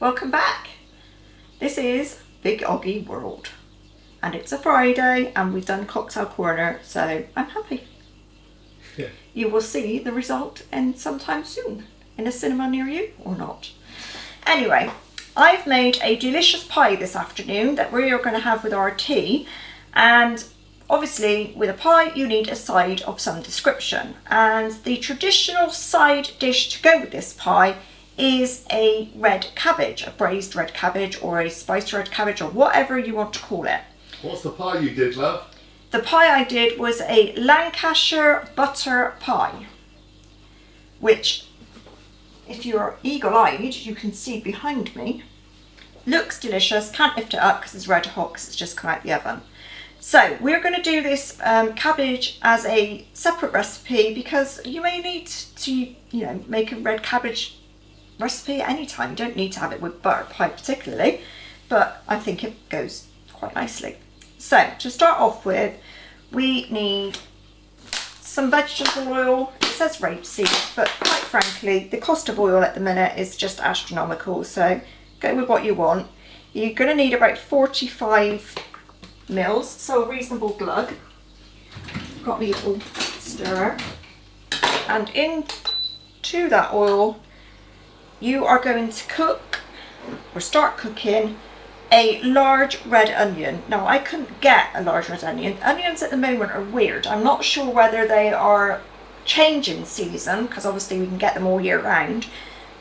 welcome back. This is Big OGGIE World and it's a Friday and we've done Cocktail Corner, so I'm happy. Yeah. You will see the result sometime soon in a cinema near you or not. Anyway, I've made a delicious pie this afternoon that we are going to have with our tea, and obviously with a pie you need a side of some description, and the traditional side dish to go with this pie is a red cabbage, a braised red cabbage or a spiced red cabbage or whatever you want to call it. What's the pie you did, love? The pie I did was a Lancashire butter pie, which, if you're eagle-eyed, you can see behind me. Looks delicious, can't lift it up because it's red hot because it's just come out the oven. So we're going to do this cabbage as a separate recipe because you may need to, make a red cabbage recipe at any time. You don't need to have it with butter pie particularly, but I think it goes quite nicely. So to start off with, we need some vegetable oil. It says rapeseed, but quite frankly, the cost of oil at the minute is just astronomical, so go with what you want. You're going to need about 45 mils, so a reasonable glug. Got my little stirrer, and into that oil you are going to cook or start cooking a large red onion. Now I couldn't get a large red onion. Onions at the moment are weird. I'm not sure whether they are changing season because obviously we can get them all year round,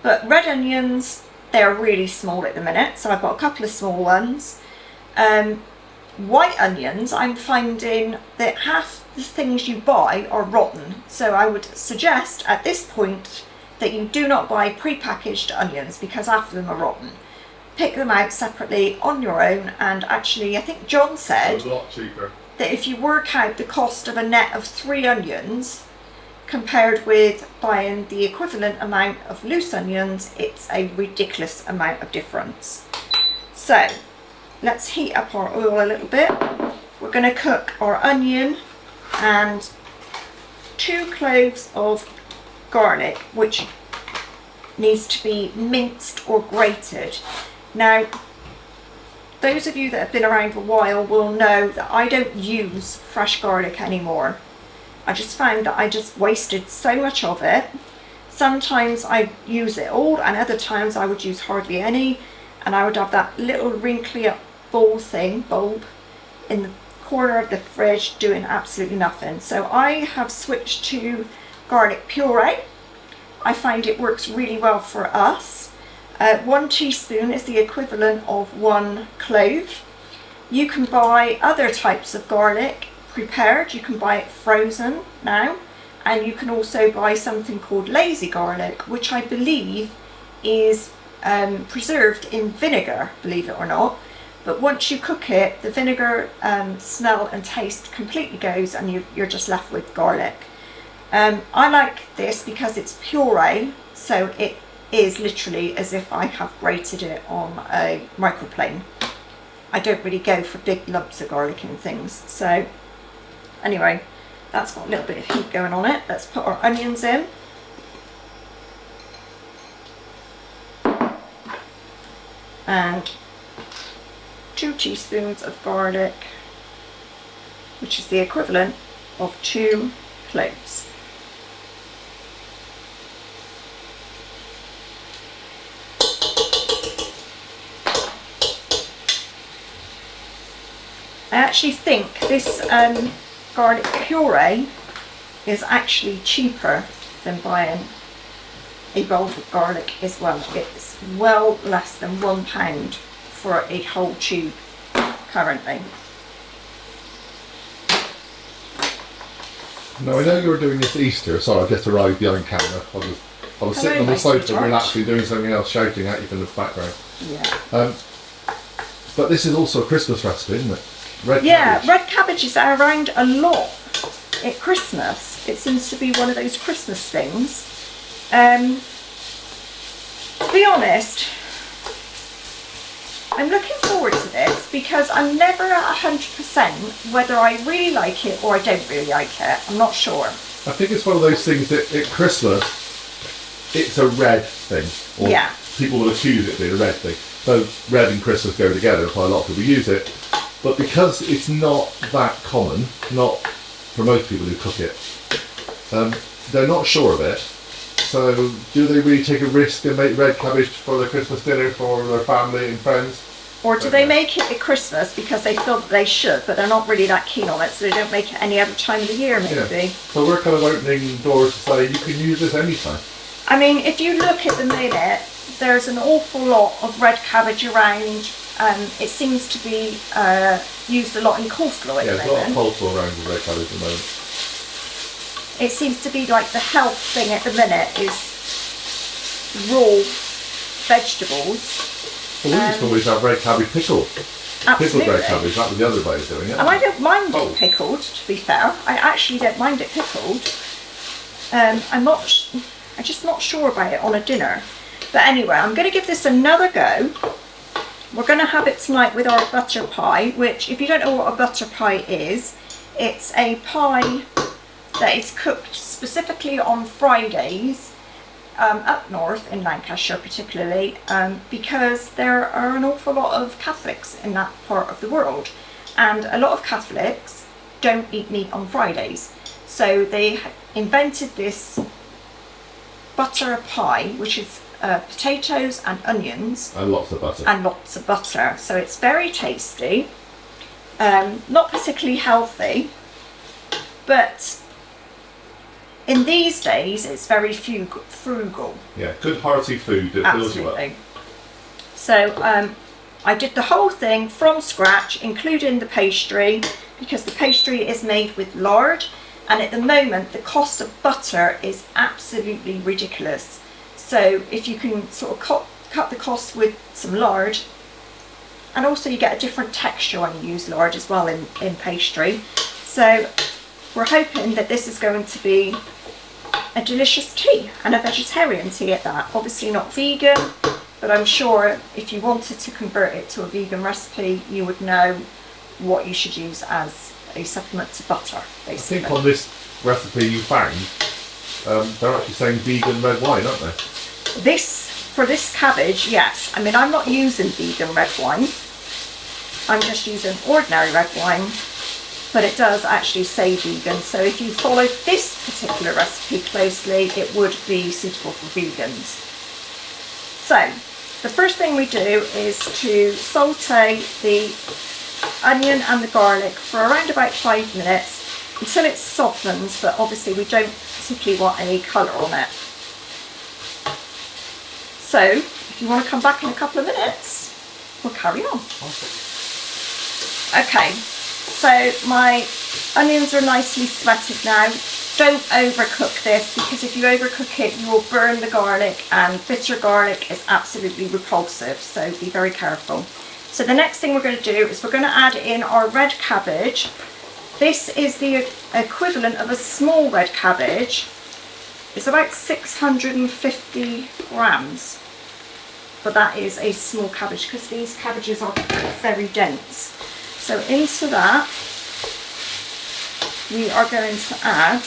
but red onions, they're really small at the minute, so I've got a couple of small ones. White onions, I'm finding that half the things you buy are rotten, so I would suggest at this point that you do not buy pre-packaged onions because half of them are rotten. Pick them out separately on your own, and actually I think John said a lot cheaper that if you work out the cost of a net of 3 onions compared with buying the equivalent amount of loose onions, it's a ridiculous amount of difference. So let's heat up our oil a little bit. We're going to cook our onion and 2 cloves of garlic, which needs to be minced or grated. Now, those of you that have been around for a while will know that I don't use fresh garlic anymore. I just found that I just wasted so much of it. Sometimes I use it all, and other times I would use hardly any, and I would have that little wrinkly up bulb in the corner of the fridge doing absolutely nothing. So I have switched to garlic puree. I find it works really well for us. 1 teaspoon is the equivalent of 1 clove. You can buy other types of garlic prepared. You can buy it frozen now, and you can also buy something called lazy garlic, which I believe is preserved in vinegar, believe it or not. But once you cook it, the vinegar smell and taste completely goes, and you're just left with garlic. I like this because it's puree, so it is literally as if I have grated it on a microplane. I don't really go for big lumps of garlic and things. So anyway, that's got a little bit of heat going on it. Let's put our onions in. And 2 teaspoons of garlic, which is the equivalent of 2 cloves. I actually think this garlic puree is actually cheaper than buying a bowl of garlic as well. It's well less than £1 for a whole tube currently. Now I know you were doing this Easter, sorry I just arrived behind camera. I was sitting on the sofa relaxing doing something else, shouting at you from the background. Yeah. But this is also a Christmas recipe, isn't it? Red Cabbages are around a lot at Christmas. It seems to be one of those Christmas things. To be honest, I'm looking forward to this because I'm never at 100% whether I really like it or I don't really like it. I'm not sure. I think it's one of those things that at Christmas, it's a red thing. Or yeah. people will accuse it of being a red thing. So red and Christmas go together, quite a lot of people use it. But because it's not that common, not for most people who cook it, they're not sure of it. So do they really take a risk and make red cabbage for their Christmas dinner for their family and friends? Or do they make it at Christmas because they feel that they should, but they're not really that keen on it, so they don't make it any other time of the year, maybe? Yeah. So we're kind of opening doors to say you can use this anytime. I mean, if you look at the minute, there's an awful lot of red cabbage around. It seems to be used a lot in coleslaw at the moment. Yeah, there's a lot of coleslaw around with red cabbage at the moment. It seems to be like the health thing at the minute is raw vegetables. Well, we used to always have red cabbage pickled. Absolutely. Pickled red cabbage, that was the other way of doing it. And I don't mind it pickled, to be fair. I actually don't mind it pickled. I'm just not sure about it on a dinner. But anyway, I'm going to give this another go. We're going to have it tonight with our butter pie, which, if you don't know what a butter pie is, it's a pie that is cooked specifically on Fridays, up north in Lancashire particularly, because there are an awful lot of Catholics in that part of the world, and a lot of Catholics don't eat meat on Fridays. So they invented this butter pie, which is potatoes and onions. And lots of butter. And lots of butter. So it's very tasty, not particularly healthy, but in these days it's very frugal. Yeah, good hearty food that fills you up. So I did the whole thing from scratch, including the pastry, because the pastry is made with lard, and at the moment the cost of butter is absolutely ridiculous. So if you can sort of cut the cost with some lard, and also you get a different texture when you use lard as well in pastry. So we're hoping that this is going to be a delicious tea, and a vegetarian tea at that. Obviously not vegan, but I'm sure if you wanted to convert it to a vegan recipe, you would know what you should use as a supplement to butter, basically. I think on this recipe you found, they're actually saying vegan red wine, aren't they? For this cabbage, yes. I mean, I'm not using vegan red wine. I'm just using ordinary red wine, but it does actually say vegan. So if you followed this particular recipe closely, it would be suitable for vegans. So the first thing we do is to saute the onion and the garlic for around about 5 minutes until it softens, but obviously we don't particularly want any colour on it. So if you want to come back in a couple of minutes, we'll carry on. Okay, so my onions are nicely sweated now. Don't overcook this, because if you overcook it you will burn the garlic, and bitter garlic is absolutely repulsive, so be very careful. So the next thing we're going to do is we're going to add in our red cabbage. This is the equivalent of a small red cabbage. It's about 650 grams, but that is a small cabbage because these cabbages are very dense. So into that we are going to add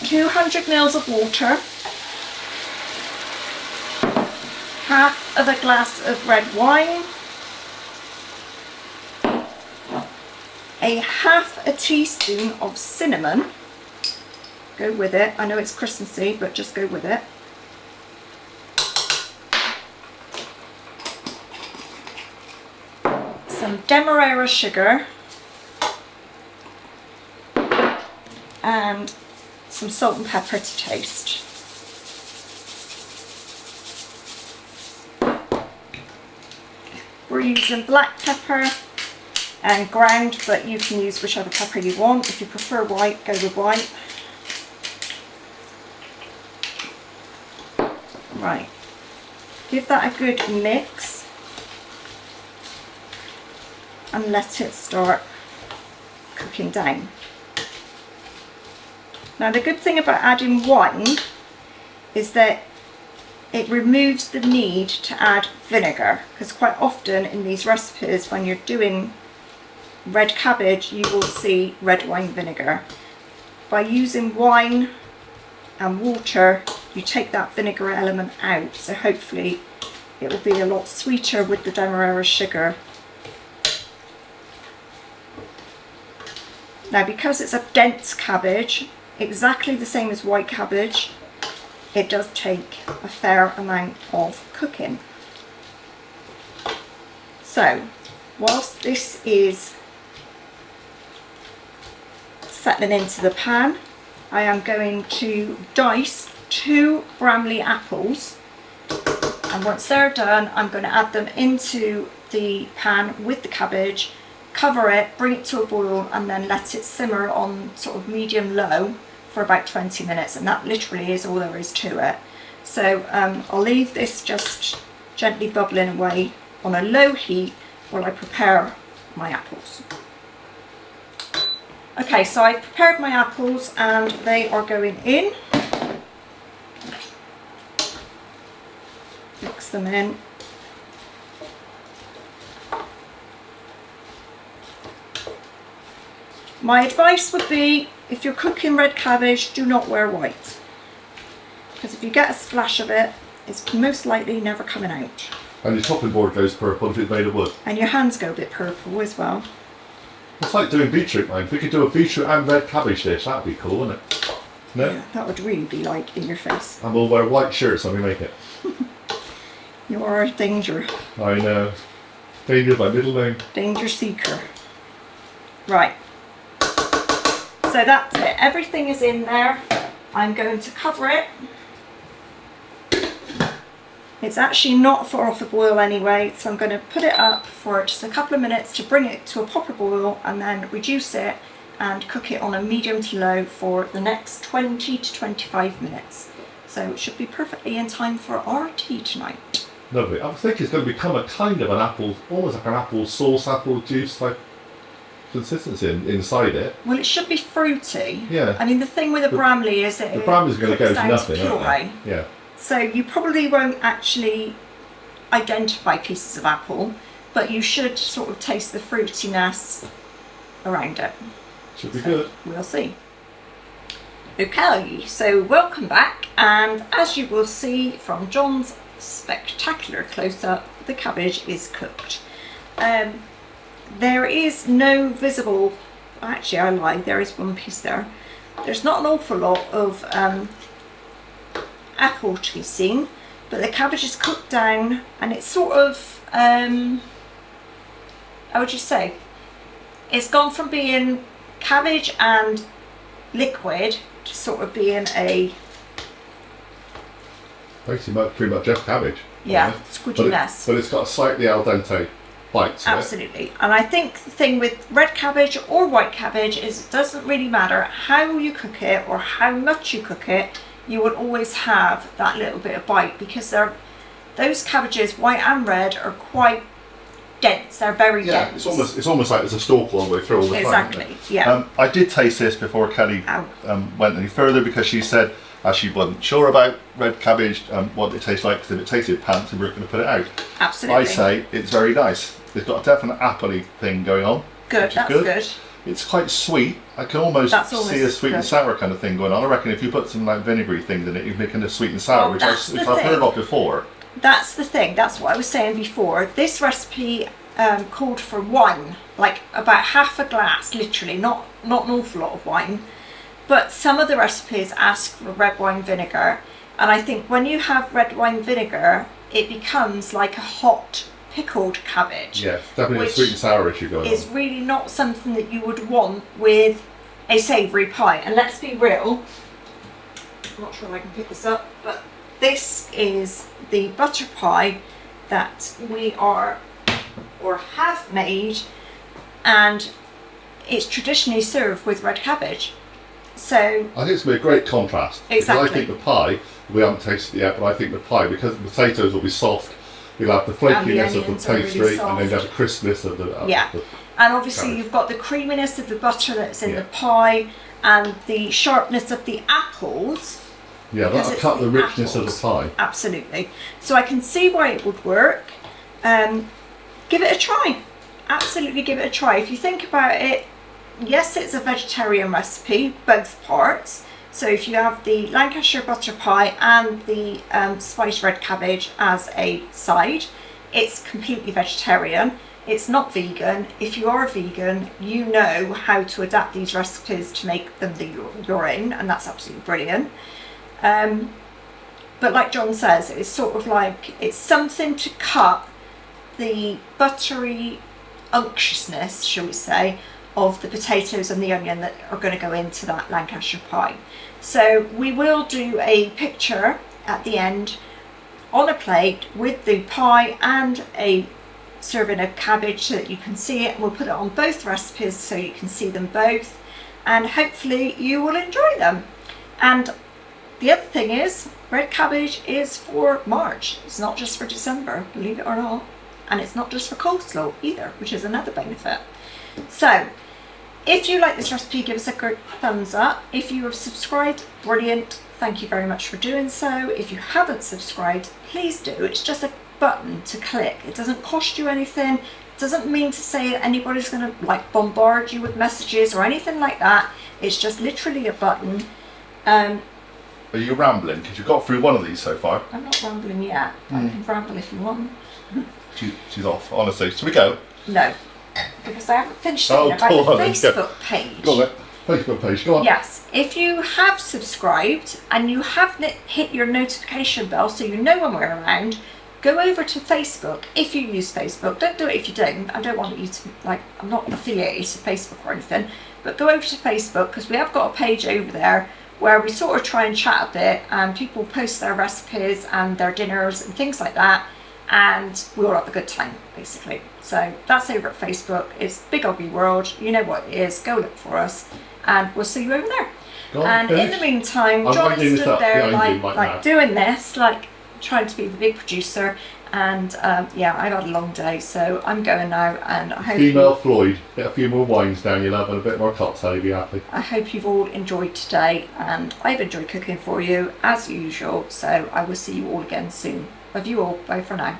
200 mils of water, half of a glass of red wine, a half a teaspoon of cinnamon. Go with it. I know it's Christmassy, but just go with it. Some demerara sugar and some salt and pepper to taste. We're using black pepper and ground, but you can use whichever pepper you want. If you prefer white, go with white. Right, give that a good mix and let it start cooking down. Now the good thing about adding wine is that it removes the need to add vinegar, because quite often in these recipes when you're doing red cabbage you will see red wine vinegar. By using wine and water, you take that vinegar element out. So hopefully it will be a lot sweeter with the demerara sugar. Now, because it's a dense cabbage, exactly the same as white cabbage, it does take a fair amount of cooking. So, whilst this is settling into the pan, I am going to dice 2 Bramley apples, and once they're done, I'm going to add them into the pan with the cabbage, cover it, bring it to a boil, and then let it simmer on sort of medium-low for about 20 minutes, and that literally is all there is to it. So I'll leave this just gently bubbling away on a low heat while I prepare my apples. Okay, so I've prepared my apples and they are going in. Mix them in. My advice would be, if you're cooking red cabbage, do not wear white, because if you get a splash of it, it's most likely never coming out. And your chopping board goes purple if it's made of wood. And your hands go a bit purple as well. It's like doing beetroot, man. If we could do a beetroot and red cabbage dish, that'd be cool, wouldn't it? No? Yeah, that would really be like in your face. And we'll wear white shirts when we make it. You are a danger. I know. Danger's my middle name. Danger seeker. Right. So that's it. Everything is in there. I'm going to cover it. It's actually not far off the boil anyway, so I'm going to put it up for just a couple of minutes to bring it to a proper boil, and then reduce it and cook it on a medium to low for the next 20 to 25 minutes. So it should be perfectly in time for our tea tonight. Lovely. I think it's going to become a kind of an apple, almost like an apple sauce, apple juice type consistency inside it. Well, it should be fruity. Yeah. I mean, the thing with a Bramley is that the Bramley's going to go to down nothing, to aren't they? Yeah. So you probably won't actually identify pieces of apple, but you should sort of taste the fruitiness around it. Should be good. We'll see. Okay, so welcome back, and as you will see from John's spectacular close-up, the cabbage is cooked. There is no visible, actually I lied, there is one piece there. There's not an awful lot of apple to be seen, but the cabbage is cooked down, and it's sort of, how would you say, it's gone from being cabbage and liquid to sort of being a, basically pretty much just cabbage. yeah, squidgy mess. But it's got a slightly al dente bite to it. Absolutely. And I think the thing with red cabbage or white cabbage is it doesn't really matter how you cook it or how much you cook it, you will always have that little bit of bite, because those cabbages, white and red, are quite dense. They're very dense. It's almost like there's a stalk all the way through all the time. Exactly. Yeah. I did taste this before Kelly went any further, because she said she wasn't sure about red cabbage, what it tastes like, because if it tasted pants, we weren't going to put it out. Absolutely. I say it's very nice. It's got a definite appley thing going on. Good. That's good. It's quite sweet. I can almost see a sweet and sour kind of thing going on. I reckon if you put some like vinegary things in it, you're making a sweet and sour, which I've heard of before. That's the thing. That's what I was saying before. This recipe called for wine, like about half a glass, literally, not an awful lot of wine. But some of the recipes ask for red wine vinegar, and I think when you have red wine vinegar, it becomes like a hot pickled cabbage. Yeah, definitely a sweet and sour issue going on. It's really not something that you would want with a savoury pie. And let's be real, I'm not sure if I can pick this up, but this is the butter pie that we are or have made, and it's traditionally served with red cabbage. So I think it's going to be a great contrast. Exactly. Because I think the pie, we haven't tasted it yet, but I think the pie, because the potatoes will be soft, you'll have the flakiness of the pastry, really, and then you have the crispness of the and obviously cabbage. You've got the creaminess of the butter that's in the pie, and the sharpness of the apples. Yeah, that'll cut the richness of the pie. Absolutely. So I can see why it would work. Give it a try. Absolutely give it a try. If you think about it, yes, it's a vegetarian recipe, both parts. So if you have the Lancashire butter pie and the spiced red cabbage as a side, it's completely vegetarian. It's not vegan. If you are a vegan, you know how to adapt these recipes to make them your own, and that's absolutely brilliant. But like John says, it's sort of like, it's something to cut the buttery unctuousness, shall we say, of the potatoes and the onion that are going to go into that Lancashire pie. So we will do a picture at the end on a plate with the pie and a serving of cabbage so that you can see it. We'll put it on both recipes so you can see them both, and hopefully you will enjoy them. And the other thing is, red cabbage is for March. It's not just for December, believe it or not. And it's not just for coleslaw either, which is another benefit. So if you like this recipe, give us a great thumbs up. If you have subscribed, brilliant. Thank you very much for doing so. If you haven't subscribed, please do. It's just a button to click. It doesn't cost you anything. It doesn't mean to say that anybody's going to like bombard you with messages or anything like that. It's just literally a button. Are you rambling? Because you've got through one of these so far. I'm not rambling yet. I can ramble if you want. She's off, honestly. Shall we go? No, because I haven't finished saying about the Facebook page. Go on then. Facebook page, go on. Yes, if you have subscribed and you haven't hit your notification bell so you know when we're around, go over to Facebook if you use Facebook. Don't do it if you don't. I don't want you to, like, I'm not affiliated to Facebook or anything, but go over to Facebook because we have got a page over there where we sort of try and chat a bit, and people post their recipes and their dinners and things like that, and we all have a good time basically. So that's over at Facebook. It's Big OGGIE World. You know what it is. Go look for us, and we'll see you over there. And in the meantime, John is stood there like doing this, like trying to be the big producer. And yeah, I've had a long day, so I'm going now, and I hope Female Floyd, get a few more wines down your lap and a bit more cocktail, you'll be happy. I hope you've all enjoyed today, and I've enjoyed cooking for you as usual, so I will see you all again soon. Love you all, bye for now.